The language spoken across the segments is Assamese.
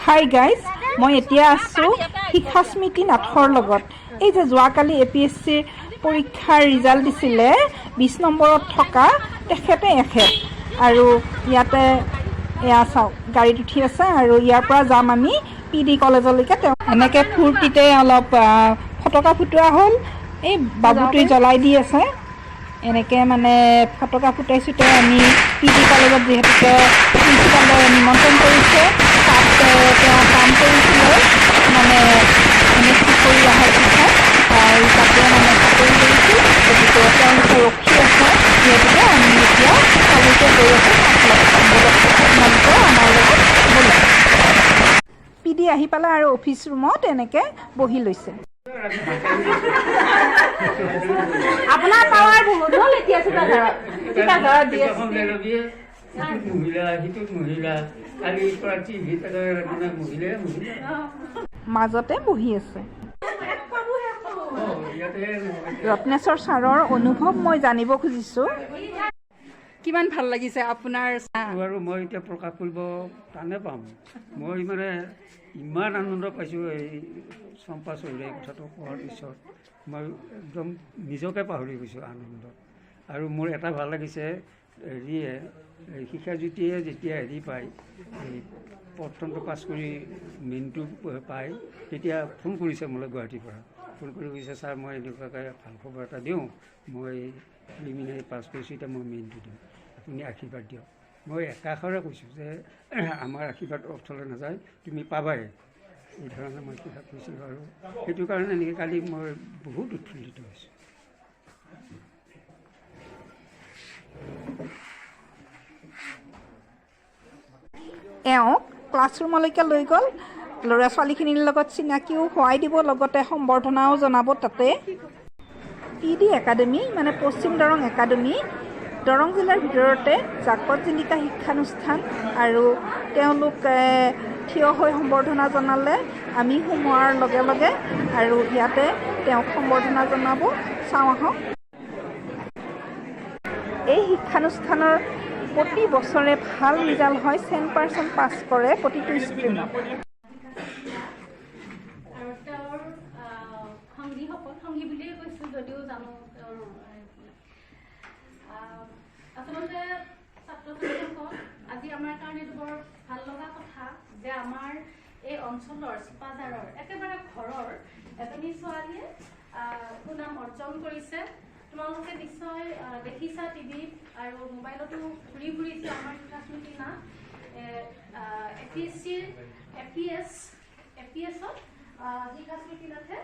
হাই গাইজ, মই এতিয়া আছোঁ শিক্ষাস্মৃতি নাথৰ লগত। এই যে যোৱাকালি APSCৰ পৰীক্ষাৰ ৰিজাল্ট দিছিলে 20 নম্বৰত থকা তেখেতে এখেত আৰু ইয়াতে এয়া চাওক গাড়ীত উঠি আছে আৰু ইয়াৰ পৰা যাম আমি PD কলেজলৈকে। তেওঁ এনেকৈ ফূৰ্তিতে অলপ ফটকা ফুটোৱা হ'ল। এই বাবুটোৱে জ্বলাই দি আছে। এনেকৈ মানে ফটকা ফুটাইছোঁতে আমি PD কলেজত যিহেতুকে প্ৰিন্সিপালে নিমন্ত্ৰণ কৰিছে, তাত তেওঁ কাম কৰিছিলে মানে MSc কৰি অহাৰ পিছত আৰু তাতে মানে চাকৰি কৰিছিল। গতিকে তেওঁলোকে ৰখি আছে, যিহেতুকে আমি এতিয়া তালৈকে গৈ আছোঁ। আপোনালোকে আমাৰ লগত বলক। PD আহি পালে আৰু অফিচ ৰুমত এনেকৈ বহি লৈছে। আপোনাৰ পাৱাৰ বহুত হ'ল এতিয়া ঠিকাদাৰত দি আছে। মাজতে বহি আছে। ৰত্নেশ্বৰ ছাৰৰ অনুভৱ মই জানিব খুজিছোঁ। কিমান ভাল লাগিছে আপোনাৰ? আৰু মই এতিয়া প্ৰকাশ কৰিব টানে পাম। মই মানে ইমান আনন্দ পাইছোঁ এই চম্পা চৌধুৰীৰ কথাটো কোৱাৰ পিছত মই একদম নিজকে পাহৰি গৈছোঁ আনন্দত। আৰু মোৰ এটা ভাল লাগিছে, শিক্ষাজ্যোতিয়ে যেতিয়া পায়, এই প্ৰথমটো পাছ কৰি মেইনটো পায়, তেতিয়া ফোন কৰিছে মোলৈ গুৱাহাটীৰ পৰা। ফোন কৰি কৈছে, ছাৰ মই এনেকুৱাকৈ ভাল খবৰ এটা দিওঁ, মই প্ৰিলিমিনাৰী পাছ কৰিছোঁ, এতিয়া মই মেইনটো দিম, আপুনি আশীৰ্বাদ দিয়ক। মই একাষৰে কৈছোঁ যে আমাৰ আশীৰ্বাদ অৰ্থলৈ নাযায়, তুমি পাবাই। এই ধৰণে মই কিবা কৈছিলোঁ আৰু সেইটো কাৰণে এনেকৈ কালি মই বহুত উৎফুল্লিত হৈছোঁ। এওঁক ক্লাছৰুমলৈকে লৈ গ'ল, ল'ৰা ছোৱালীখিনিৰ লগত চিনাকিও হোৱাই দিব, লগতে সম্বৰ্ধনাও জনাব। তাতে PD একাডেমি মানে পশ্চিম দৰং একাডেমি, দৰং জিলাৰ ভিতৰতে জাকত জিলিকা শিক্ষানুষ্ঠান। আৰু তেওঁলোক থিয় হৈ সম্বৰ্ধনা জনালে। আমি সোমোৱাৰ লগে লগে আৰু ইয়াতে তেওঁক সম্বৰ্ধনা জনাব। চাওঁ আহক। এই শিক্ষানুষ্ঠানৰ প্ৰতি বছৰে ভাল ৰিজাল্ট হয়, 100% পাছ কৰে প্ৰতিটো ষ্ট্ৰীমত। আৰু তেওঁৰ সংগী বুলিয়ে কৈছোঁ, যদিও জানো তেওঁৰ আচলতে ছাত্ৰ ছাত্ৰীসকল, আজি আমাৰ কাৰণে বৰ ভাল লগা কথা যে আমাৰ এই অঞ্চলৰ চিপাঝাৰৰ একেবাৰে ঘৰৰ এজনী ছোৱালীয়ে সুনাম অৰ্জন কৰিছে। তোমালোকে নিশ্চয় দেখিছা টিভিত আৰু মোবাইলতো ঘূৰি ফুৰিছে আমাৰ শিক্ষাস্মৃতি নাথ। APSত শিক্ষাস্মৃতি নাথে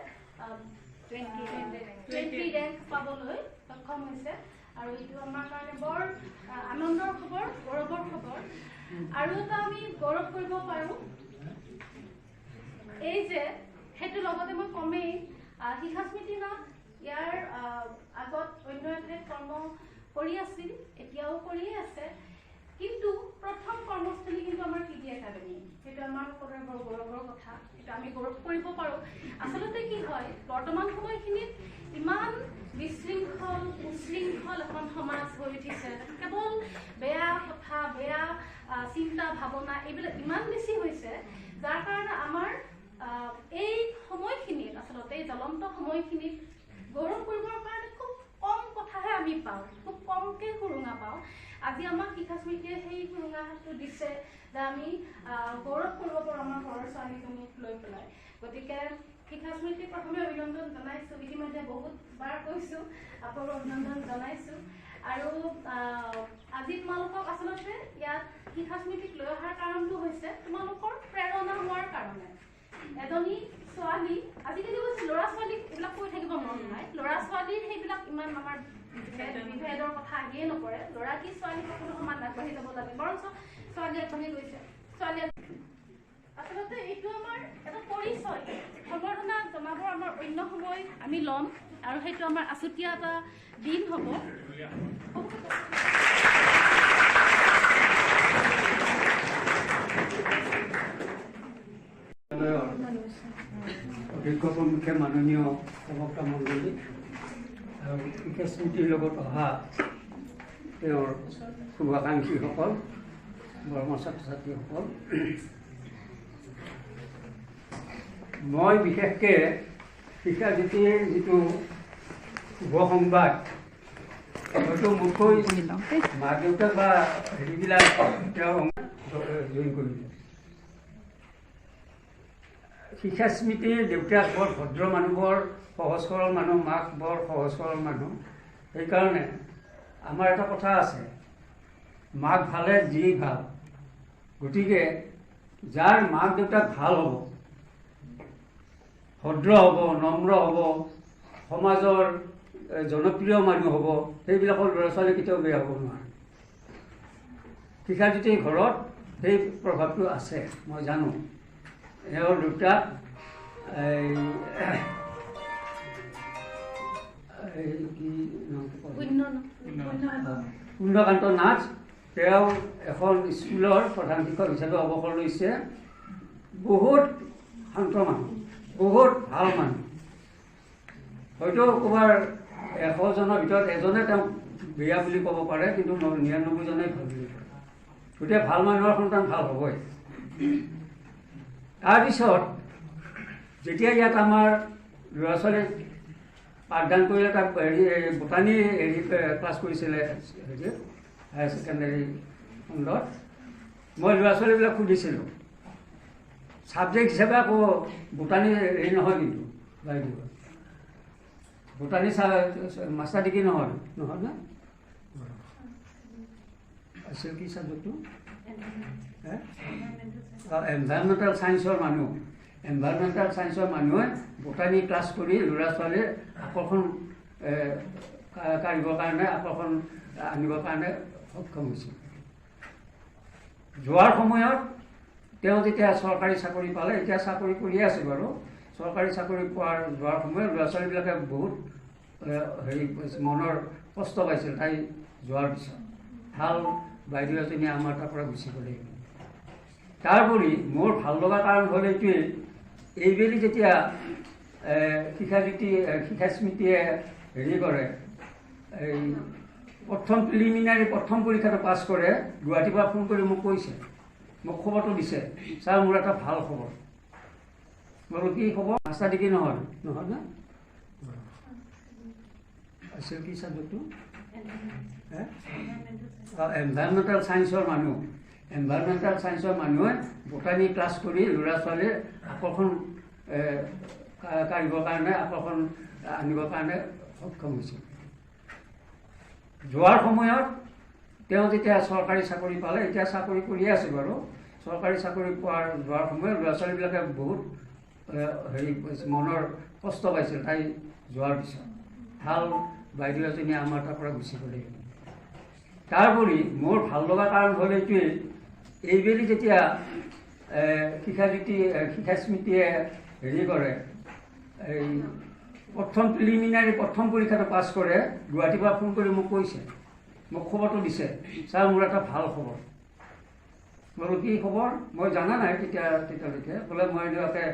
20 ৰেংক পাবলৈ সক্ষম হৈছে। আৰু এইটো আমাৰ কাৰণে বৰ আনন্দৰ খবৰ, গৌৰৱৰ খবৰ। আৰু এটা আমি গৌৰৱ কৰিব পাৰোঁ এই যে সেইটোৰ লগতে মই কমেই, শিক্ষাস্মৃতি নাথ ইয়াৰ আগত অন্য এঠাইত কৰ্ম কৰি আছিল, এতিয়াও কৰিয়ে আছে, কিন্তু প্ৰথম কৰ্মস্থলী কিন্তু আমাৰ PD একাডেমি। সেইটো আমাৰ সকলোৰে বৰ গৌৰৱৰ কথা, সেইটো আমি গৌৰৱ কৰিব পাৰোঁ। আচলতে কি হয়, বৰ্তমান সময়খিনিত ইমান বিশৃংখল উশৃংখল এখন সমাজ হৈ উঠিছে। কেৱল বেয়া কথা, বেয়া চিন্তা ভাৱনা এইবিলাক ইমান বেছি হৈছে, যাৰ কাৰণে আমাৰ এই সময়খিনিত, আচলতে এই জ্বলন্ত সময়খিনিত গৌৰৱ কৰিবৰ কাৰণে খুব কম কথাহে আমি পাওঁ, খুব কমকৈ সুৰুঙা পাওঁ। আজি আমাক শিক্ষাস্মৃতিয়ে সেই সুৰুঙাটো দিছে যে আমি গৌৰৱ কৰিব পাৰোঁ আমাৰ ঘৰৰ ছোৱালীজনীক লৈ পেলাই। গতিকে শিক্ষাস্মৃতিক প্ৰথমে অভিনন্দন জনাইছোঁ, ইতিমধ্যে বহুতবাৰ কৈছোঁ, আকৌ অভিনন্দন জনাইছোঁ। আৰু আজি তোমালোকক আচলতে ইয়াত শিক্ষাস্মৃতিক লৈ অহাৰ কাৰণটো হৈছে তোমালোকৰ প্ৰেৰণা হোৱাৰ কাৰণে। এজনী ছোৱালী, আজিকালি কৈছে ল'ৰা ছোৱালীক এইবিলাক কৈ থাকিব মন নাই, ল'ৰা ছোৱালীৰ সেইবিলাক ইমান আমাৰ বিভেদৰ কথা আহিয়ে নপৰে। ল'ৰা কি ছোৱালী সকলো সমান আগবাঢ়ি যাব লাগে, বৰঞ্চ ছোৱালী আগবাঢ়ি গৈছে। ছোৱালী আচলতে এইটো আমাৰ এটা পৰিচয়। সম্বৰ্ধনা জনাবৰ আমাৰ অন্য সময় আমি ল'ম আৰু সেইটো আমাৰ আছুতীয়া এটা দিন হ'ব। অধ্যক্ষ প্ৰমুখ্যে মাননীয় প্ৰবক্তা মণ্ডলী আৰু শিক্ষাস্মৃতিৰ লগত অহা তেওঁৰ শুভাকাংক্ষীসকল, বৰ্ম ছাত্ৰ ছাত্ৰীসকল, মই বিশেষকৈ শিক্ষাজ্যোতিৰ যিটো শুভ সংবাদ হয়তো মোতকৈ মাক দেউতাক বা হেৰিবিলাক তেওঁ জইন কৰিলে। শিক্ষা স্মৃতিৰ দেউতাক বৰ ভদ্ৰ মানুহ, বৰ সহজ সৰল মানুহ, মাক বৰ সহজ সৰল মানুহ। সেইকাৰণে আমাৰ এটা কথা আছে, মাক ভালে যি ভাল। গতিকে যাৰ মাক দেউতাক ভাল হ'ব, ভদ্ৰ হ'ব, নম্ৰ হ'ব, সমাজৰ জনপ্ৰিয় মানুহ হ'ব, সেইবিলাকৰ ল'ৰা ছোৱালী কেতিয়াও বেয়া হ'ব নোৱাৰে। শিক্ষাজ্যোতিৰ ঘৰত সেই প্ৰভাৱটো আছে, মই জানো। এওঁৰ দেউতাক পুণ্যকান্ত নাথ, তেওঁ এখন স্কুলৰ প্ৰধান শিক্ষক হিচাপে অৱসৰ লৈছে। বহুত শান্ত মানুহ, বহুত ভাল মানুহ। হয়তো ক'ৰবাৰ 100 জনৰ ভিতৰত এজনে তেওঁক বেয়া বুলি ক'ব পাৰে, কিন্তু 99 জনেই ভাল বুলি কয়। গতিকে ভাল মানুহৰ সন্তান ভাল হ'বই। তাৰপিছত যেতিয়া ইয়াত আমাৰ ল'ৰা ছোৱালীক পাঠদান কৰিলে, তাক বুটানী ক্লাছ কৰিছিলে হায়াৰ ছেকেণ্ডেৰী খণ্ডত, মই ল'ৰা ছোৱালীবিলাক সুধিছিলোঁ ছাবজেক্ট হিচাপে আকৌ বুটানী নহয় কিন্তু বাইদেউ, বুটানী মাষ্টাৰ ডিগ্ৰী নহয় না? আছিল কি ছাবজেক্টটো? এনভাইৰনমেণ্টেল ছায়েন্সৰ মানুহ। এনভাইৰনমেণ্টেল ছায়েন্সৰ মানুহে বুটানী ক্লাছ কৰি ল'ৰা ছোৱালীৰ আকৰ্ষণ কাঢ়িবৰ কাৰণে, আকৰ্ষণ আনিবৰ কাৰণে সক্ষম হৈছিল। যোৱাৰ সময়ত তেওঁ যেতিয়া চৰকাৰী চাকৰি পালে, এতিয়া চাকৰি কৰিয়ে আছে বাৰু, চৰকাৰী চাকৰি যোৱাৰ সময়ত ল'ৰা ছোৱালীবিলাকে বহুত মনৰ কষ্ট পাইছিল তাই যোৱাৰ পিছত। ভাল বাইদেউ এজনী আমাৰ তাৰ পৰা গুচি গ'লে। তাৰোপৰি মোৰ ভাল লগা কাৰণ হ'ল এইটোৱেই, এইবেলি যেতিয়া শিক্ষা স্মৃতিয়ে কৰে, এই প্ৰথম প্ৰিলিমিনাৰী প্ৰথম পৰীক্ষাটো পাছ কৰে, গুৱাহাটীৰ পৰা ফোন কৰি মোক কৈছে, মোক খবৰটো দিছে, ছাৰ মোৰ এটা ভাল খবৰ। বোলো কি খবৰ? মাষ্টাৰ ডিগ্ৰী নহয় না? আছিল কি ছাবজেক্টটো? এনভাইৰনমেণ্টেল ছায়েন্সৰ মানুহ। এনভাইৰনমেণ্টেল ছায়েন্সৰ মানুহে বুটানী ক্লাছ কৰি ল'ৰা ছোৱালীৰ আকৰ্ষণ কাঢ়িবৰ কাৰণে, আকৰ্ষণ আনিবৰ কাৰণে সক্ষম হৈছিল। যোৱাৰ সময়ত তেওঁ যেতিয়া চৰকাৰী চাকৰি পালে, এতিয়া চাকৰি কৰিয়ে আছে বাৰু, চৰকাৰী চাকৰি যোৱাৰ সময়ত ল'ৰা ছোৱালীবিলাকে বহুত মনৰ কষ্ট পাইছিল তাই যোৱাৰ পিছত। ভাল বাইদেউ এজনী আমাৰ তাৰ পৰা গুচি গ'লে। তাৰোপৰি মোৰ ভাল লগা কাৰণ হ'ল এইটোৱেই, এইবেলি যেতিয়া শিক্ষা স্মৃতিয়ে কৰে, এই প্ৰথম প্ৰিলিমিনাৰী প্ৰথম পৰীক্ষাটো পাছ কৰে, গুৱাহাটীৰ পৰা ফোন কৰি মোক কৈছে, মোক খবৰটো দিছে, ছাৰ মোৰ এটা ভাল খবৰ। বোলো কি খবৰ? মই জানা নাই তেতিয়ালৈকে। বোলে মই এনেকুৱাকৈ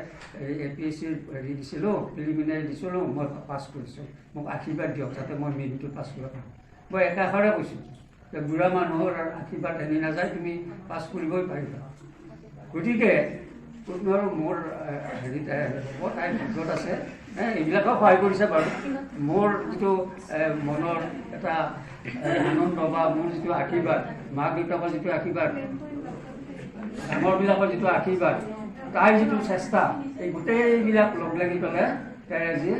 APSCৰ দিছিলোঁ, প্ৰিলিমিনাৰী দিছিলোঁ, মই পাছ কৰিছোঁ, মোক আশীৰ্বাদ দিয়ক যাতে মই মেইনটো পাছ কৰিব পাৰোঁ। মই একাষাৰে কৈছোঁ যে বুঢ়া মানুহৰ আশীৰ্বাদ এনে নাযায়, তুমি পাছ কৰিবই পাৰিবা। গতিকে মোৰ তাই ভিতৰত আছে, এইবিলাকেও সহায় কৰিছে বাৰু। মোৰ যিটো মনৰ এটা আনন্দ বা মোৰ যিটো আশীৰ্বাদ, মাক দেউতাকৰ যিটো আশীৰ্বাদ, ডাঙৰবিলাকৰ যিটো আশীৰ্বাদ, তাইৰ যিটো চেষ্টা, এই গোটেইবিলাক লগ লাগি পেলাই তাই আজি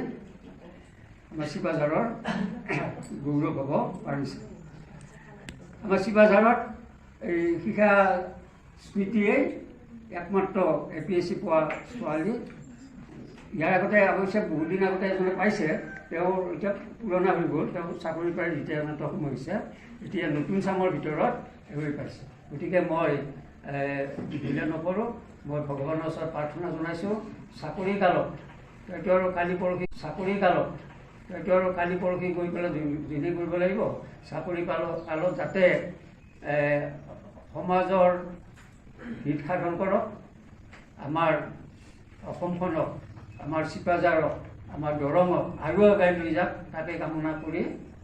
আমাৰ চিপাঝাৰৰ গৌৰৱ হ'ব পাৰিছে। আমাৰ চিপাঝাৰত এই শিক্ষা স্মৃতিয়েই একমাত্ৰ APSC পোৱা ছোৱালী। ইয়াৰ আগতে অৱশ্যে বহুদিন আগতে এজনে পাইছে, তেওঁ এতিয়া পুৰণা হৈ গ'ল, তেওঁ চাকৰি পাই ৰিটায়াৰমেণ্টৰ সময় হৈছে, এতিয়া নতুন চামৰ ভিতৰত হৈ পাইছে। গতিকে মই বিধিলে নকৰোঁ, মই ভগৱানৰ ওচৰত প্ৰাৰ্থনা জনাইছোঁ, চাকৰি কালত এইটো আৰু কালি পৰহি গৈ পেলাই দিনে কৰিব লাগিব। চাকৰি কালত যাতে সমাজৰ হিত সাধন কৰক, আমাৰ অসমখনক, আমাৰ চিপাঝাৰক, আমাৰ দৰঙক আৰু আগুৱাই লৈ যাওক, তাকে কামনা কৰি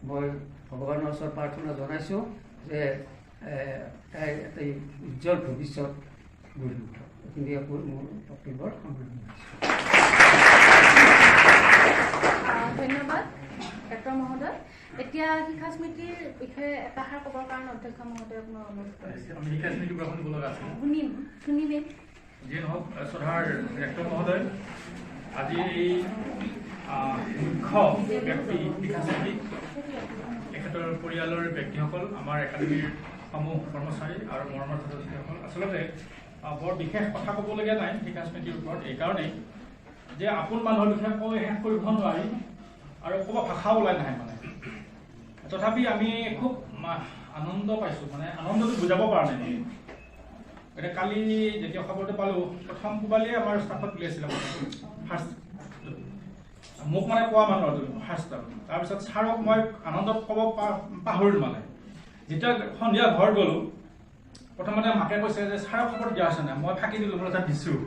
মই ভগৱানৰ ওচৰত প্ৰাৰ্থনা জনাইছোঁ যে তাই এটা উজ্জ্বল ভৱিষ্যত গঢ়ি উঠক। এইখিনিয়ে মোৰ বক্তব্যৰ সামৰণি মাৰিছোঁ। ধন্যবাদ ডাক্তৰ মহোদয়। এতিয়া শিক্ষা স্মৃতিৰ বিষয়ে এটাষাৰ ক'বৰ কাৰণে অধ্যক্ষ মহোদয়ক মই অনুৰোধ কৰিছোঁ। আমি শিক্ষা স্মৃতিৰ পৰা শুনিব লগা আছিল। শুনিমেই। যিয়ে নহওক শ্ৰদ্ধাৰ ডাক্তৰ মহোদয়, আজি এই মুখ্য ব্যক্তি শিক্ষা স্মৃতি তেখেতৰ পৰিয়ালৰ ব্যক্তিসকল, আমাৰ একাডেমীৰ সমূহ কৰ্মচাৰী আৰু মৰমৰ ছাত্ৰ-ছাত্ৰীসকল, আচলতে বৰ বিশেষ কথা ক'বলগীয়া নাই শিক্ষা স্মৃতিৰ ওপৰত। এইকাৰণেই যে আপোন মানুহৰ বিষয়ে কৈ শেষ কৰিব নোৱাৰি আৰু ক'ব ভাষাও ওলাই নাহে মানে। তথাপি আমি খুব আনন্দ পাইছোঁ, মানে আনন্দটো বুজাব পৰা নাই। এতিয়া কালি যেতিয়া খবৰটো পালোঁ, প্ৰথম কোবালিয়ে আমাৰ ষ্টাফত উলিয়াইছিলে ফাৰ্ষ্ট, মোক মানে কোৱা মানুহ ফাৰ্ষ্ট। তাৰপিছত ছাৰক মই আনন্দত ক'ব পাহৰিলোঁ মানে। যেতিয়া সন্ধিয়া ঘৰ গ'লোঁ, প্ৰথমতে মাকে কৈছে যে ছাৰক খবৰ দিয়া আছে নাই, মই ফাঁকি দিলোঁ, বোলে তাত দিছোঁ।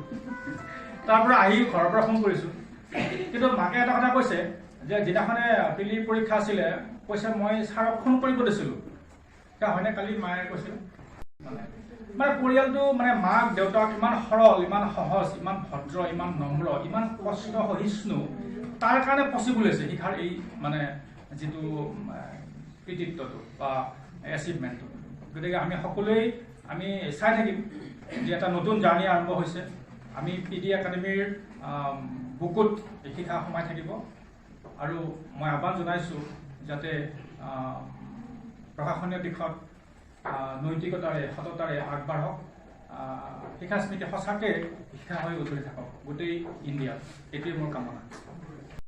তাৰ পৰা আহি ঘৰৰ পৰা ফোন কৰিছোঁ, কিন্তু মাকে এটা কথা কৈছে যে যিদিনাখনে পিলি পৰীক্ষা আছিলে কৈছে মই ছাৰক ফোন কৰিব দিছিলোঁ। এতিয়া হয়নে কালি মায়ে কৈছিল মানে পৰিয়ালটো মানে মাক দেউতাক ইমান সৰল, ইমান সহজ, ইমান ভদ্ৰ, ইমান নম্ৰ, ইমান কষ্ট সহিষ্ণু, তাৰ কাৰণে পচিবল হৈছে শিক্ষাৰ এই মানে যিটো কৃতিত্বটো বা এচিভমেণ্টটো। গতিকে আমি সকলোৱেই আমি চাই থাকিম যে এটা নতুন জাৰ্ণি আৰম্ভ হৈছে। আমি PD একাডেমীৰ বুকুত এই শিক্ষা সোমাই থাকিব আৰু মই আহ্বান জনাইছোঁ যাতে প্ৰশাসনীয় দিশত নৈতিকতাৰে সততাৰে আগবাঢ়ক। শিক্ষা স্মৃতি সঁচাকৈ শিক্ষা হৈ উজলি থাকক গোটেই ইণ্ডিয়াত, এইটোৱেই মোৰ কামনা।